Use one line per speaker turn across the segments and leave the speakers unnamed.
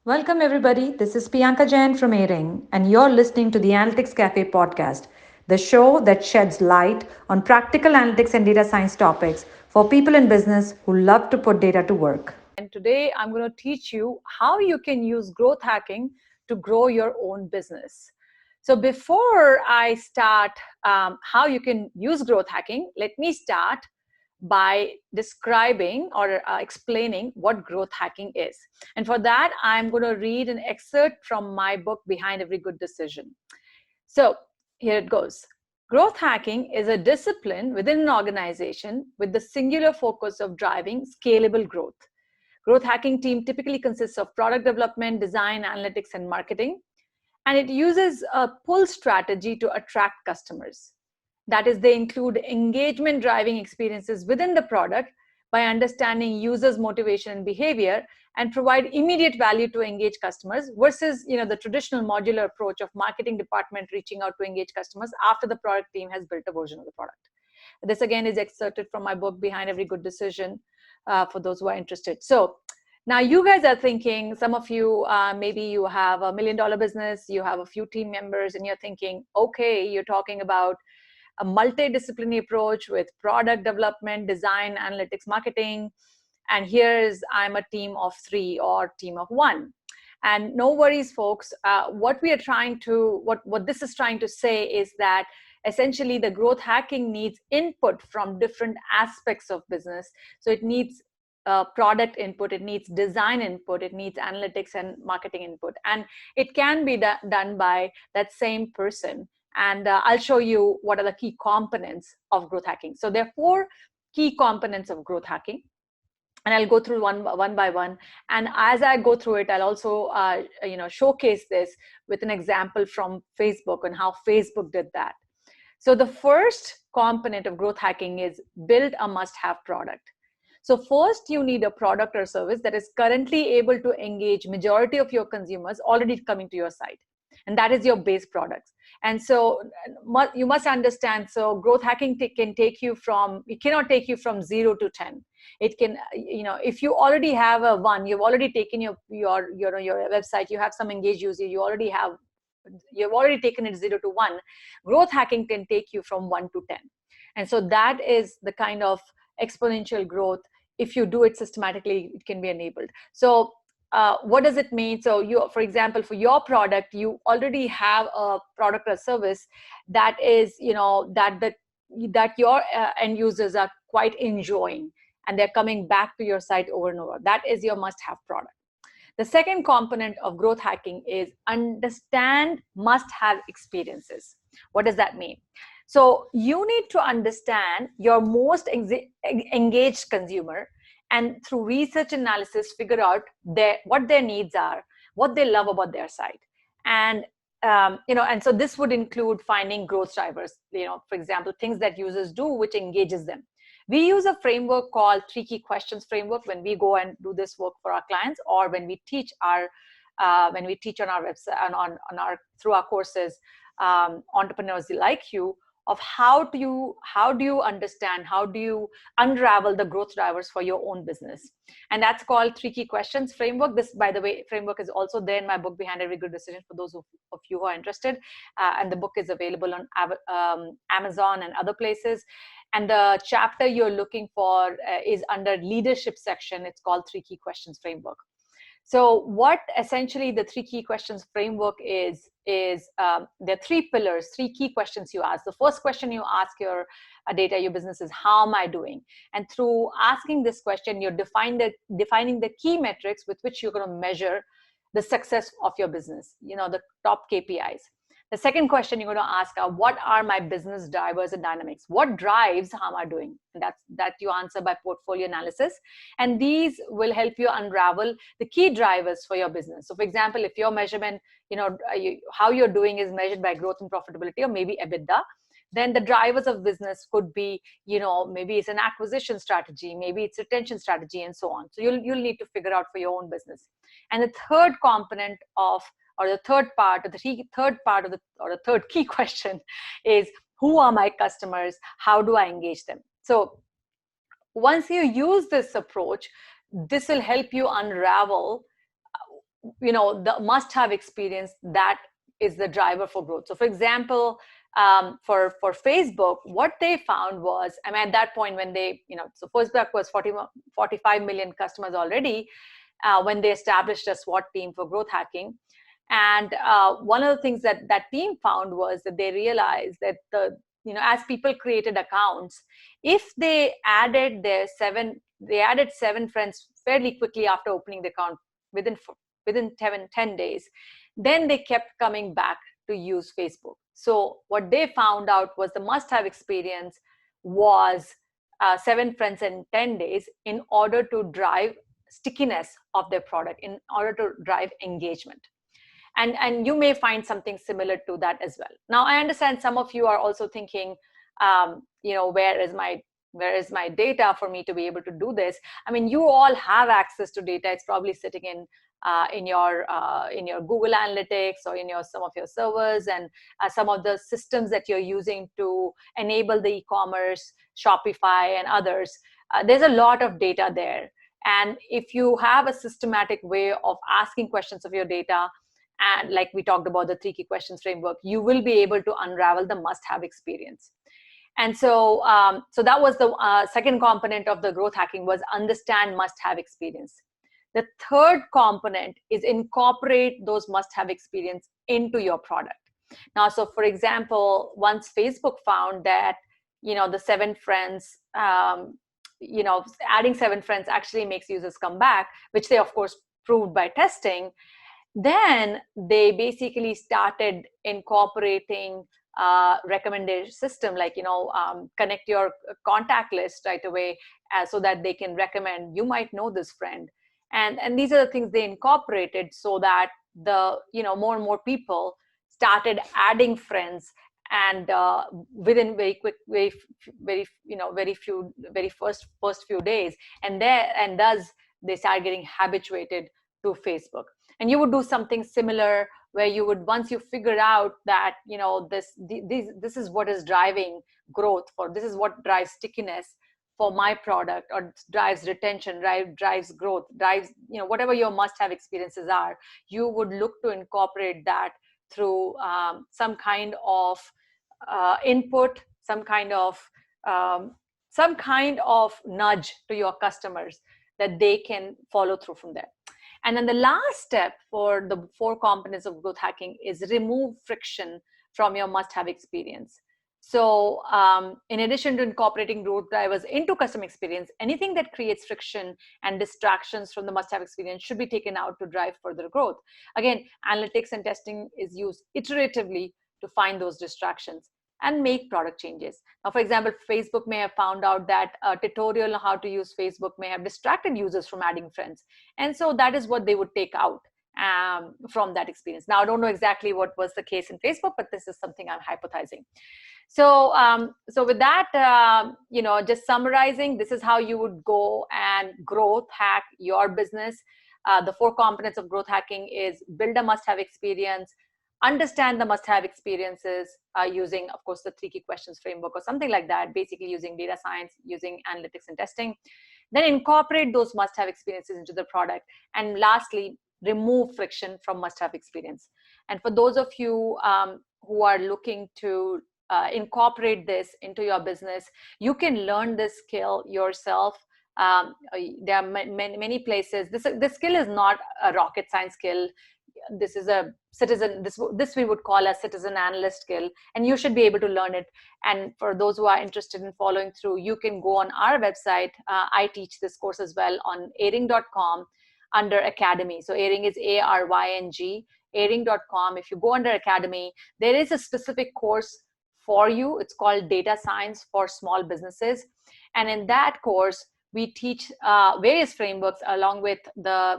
Welcome, everybody. This is Priyanka Jain from A-Ring, and you're listening to the Analytics Cafe podcast, the show that sheds light on practical analytics and data science topics for people in business who love to put data to work.
And today I'm going to teach you how you can use growth hacking to grow your own business. So, before I start how you can use growth hacking, let me start by describing or explaining what growth hacking is. And for that, I'm going to read an excerpt from my book, Behind Every Good Decision. So, here it goes. Growth hacking is a discipline within an organization with the singular focus of driving scalable growth. Growth hacking team typically consists of product development, design, analytics, and marketing, and it uses a pull strategy to attract customers. That is, they include engagement driving experiences within the product by understanding users' motivation and behavior and provide immediate value to engage customers versus the traditional modular approach of marketing department reaching out to engage customers after the product team has built a version of the product. This again is excerpted from my book, Behind Every Good Decision, for those who are interested. So now you guys are thinking, some of you, maybe you have $1 million business, you have a few team members, and you're thinking, okay, you're talking about a multidisciplinary approach with product development, design, analytics, marketing. And here's, I'm a team of 3 or team of 1. And no worries, folks. What this is trying to say is that essentially the growth hacking needs input from different aspects of business. So it needs product input, it needs design input, it needs analytics and marketing input. And it can be done by that same person. And I'll show you what are the key components of growth hacking. So there are 4 key components of growth hacking, and I'll go through one by one. And as I go through it, I'll also showcase this with an example from Facebook and how Facebook did that. So the first component of growth hacking is build a must-have product. So first, you need a product or service that is currently able to engage majority of your consumers already coming to your site, and that is your base products. And so you must understand, so growth hacking can take you from, it cannot take you from 0 to 10. It can, if you already have a 1, you've already taken your website, you have some engaged user, you've already taken it 0 to 1. Growth hacking can take you from 1 to 10. And so that is the kind of exponential growth. If you do it systematically, it can be enabled. So what does it mean? So for example, for your product, you already have a product or service that is, that your end users are quite enjoying, and they're coming back to your site over and over. That is your must-have product. The second component of growth hacking is understand must-have experiences. What does that mean? So you need to understand your most engaged consumer, and through research analysis, figure out what their needs are, what they love about their site. And and so this would include finding growth drivers, for example, things that users do which engages them. We use a framework called 3 Key Questions framework when we go and do this work for our clients, or when we teach on our website and on our through our courses, entrepreneurs like you, of how do you understand, how do you unravel the growth drivers for your own business. And that's called 3 Key Questions framework. This, by the way, framework is also there in my book, Behind Every Good Decision, for those of you who are interested. And the book is available on Amazon and other places. And the chapter you're looking for is under leadership section. It's called 3 Key Questions framework. So what essentially the 3 Key Questions framework is there are 3 pillars, 3 key questions you ask. The first question you ask your your business is, how am I doing? And through asking this question, you're defining the key metrics with which you're going to measure the success of your business, the top KPIs. The second question you're going to ask are, what are my business drivers and dynamics? What drives how am I doing? And that you answer by portfolio analysis. And these will help you unravel the key drivers for your business. So for example, if your measurement, how you're doing is measured by growth and profitability, or maybe EBITDA, then the drivers of business could be, maybe it's an acquisition strategy, maybe it's retention strategy, and so on. So you'll need to figure out for your own business. And the third component of, or the third part, or the third key question is, who are my customers? How do I engage them? So once you use this approach, this will help you unravel the must-have experience that is the driver for growth. So, for example, for Facebook, what they found was, I mean, at that point when they, so Facebook was 45 million customers already when they established a SWAT team for growth hacking. And one of the things that that team found was that they realized that as people created accounts, if they added they added 7 friends fairly quickly after opening the account within 10 days, then they kept coming back to use Facebook. So what they found out was the must-have experience was 7 friends in 10 days in order to drive stickiness of their product, in order to drive engagement. And you may find something similar to that as well. Now, I understand some of you are also thinking, where is my data for me to be able to do this? I mean, you all have access to data. It's probably sitting in your Google Analytics or in some of your servers, and some of the systems that you're using to enable the e-commerce, Shopify and others. There's a lot of data there. And if you have a systematic way of asking questions of your data, and like we talked about the 3 key questions framework, you will be able to unravel the must-have experience. And so that was the second component of the growth hacking, was understand must-have experience. The third component is incorporate those must-have experience into your product. Now, so for example, once Facebook found that the 7 friends, adding 7 friends actually makes users come back, which they of course proved by testing, then they basically started incorporating recommendation system, like connect your contact list right away, so that they can recommend, you might know this friend. And these are the things they incorporated, so that the more and more people started adding friends, and within very quick, very first few days, and thus they start getting habituated to Facebook. And you would do something similar, where you would, once you figure out that this is what is driving growth, for this is what drives stickiness for my product, or drives retention, drives growth, drives whatever your must-have experiences are, you would look to incorporate that through some kind of input, some kind of nudge to your customers, that they can follow through from there. And then the last step for the 4 components of growth hacking is remove friction from your must-have experience. So in addition to incorporating growth drivers into customer experience, anything that creates friction and distractions from the must-have experience should be taken out to drive further growth. Again, analytics and testing is used iteratively to find those distractions and make product changes. Now, for example, Facebook may have found out that a tutorial on how to use Facebook may have distracted users from adding friends. And so that is what they would take out from that experience. Now, I don't know exactly what was the case in Facebook, but this is something I'm hypothesizing. So, so with that, just summarizing, this is how you would go and growth hack your business. The 4 components of growth hacking is build a must-have experience, understand the must-have experiences using, of course, the 3 key questions framework or something like that, basically using data science, using analytics and testing. Then incorporate those must-have experiences into the product. And lastly, remove friction from must-have experience. And for those of you who are looking to incorporate this into your business, you can learn this skill yourself. There are many places. This skill is not a rocket science skill. This is a citizen, this we would call a citizen analyst skill, and you should be able to learn it. And for those who are interested in following through, you can go on our website. I teach this course as well on aryng.com under Academy. So Aryng is ARYNG, aryng.com. If you go under Academy, there is a specific course for you. It's called Data Science for Small Businesses. And in that course, we teach various frameworks along with the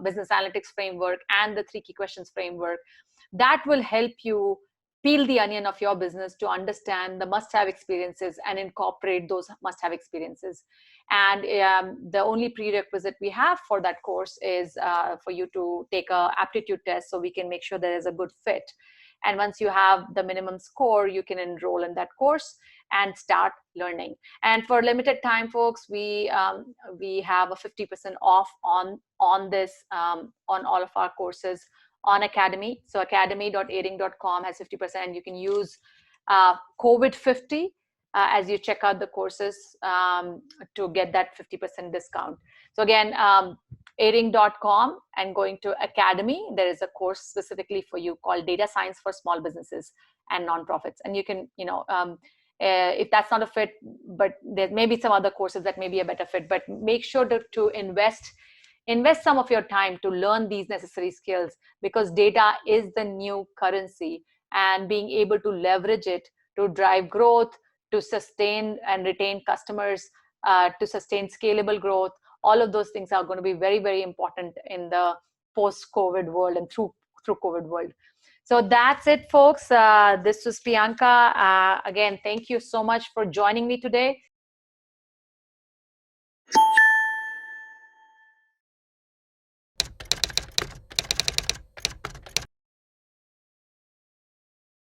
business analytics framework and the 3 key questions framework that will help you peel the onion of your business to understand the must-have experiences and incorporate those must-have experiences. And the only prerequisite we have for that course is for you to take an aptitude test, so we can make sure there is a good fit. And once you have the minimum score, you can enroll in that course and start learning. And for limited time, folks, we have a 50% off on this on all of our courses on Academy. So academy.aring.com has 50%. You can use COVID 50 as you check out the courses to get that 50% discount. So again, aring.com and going to Academy, there is a course specifically for you called Data Science for Small Businesses and Nonprofits. And you can, if that's not a fit, but there may be some other courses that may be a better fit, but make sure to invest some of your time to learn these necessary skills, because data is the new currency, and being able to leverage it to drive growth, to sustain and retain customers, to sustain scalable growth, all of those things are going to be very, very important in the post-COVID world and through COVID world. So that's it, folks. This was Priyanka. Again, thank you so much for joining me today.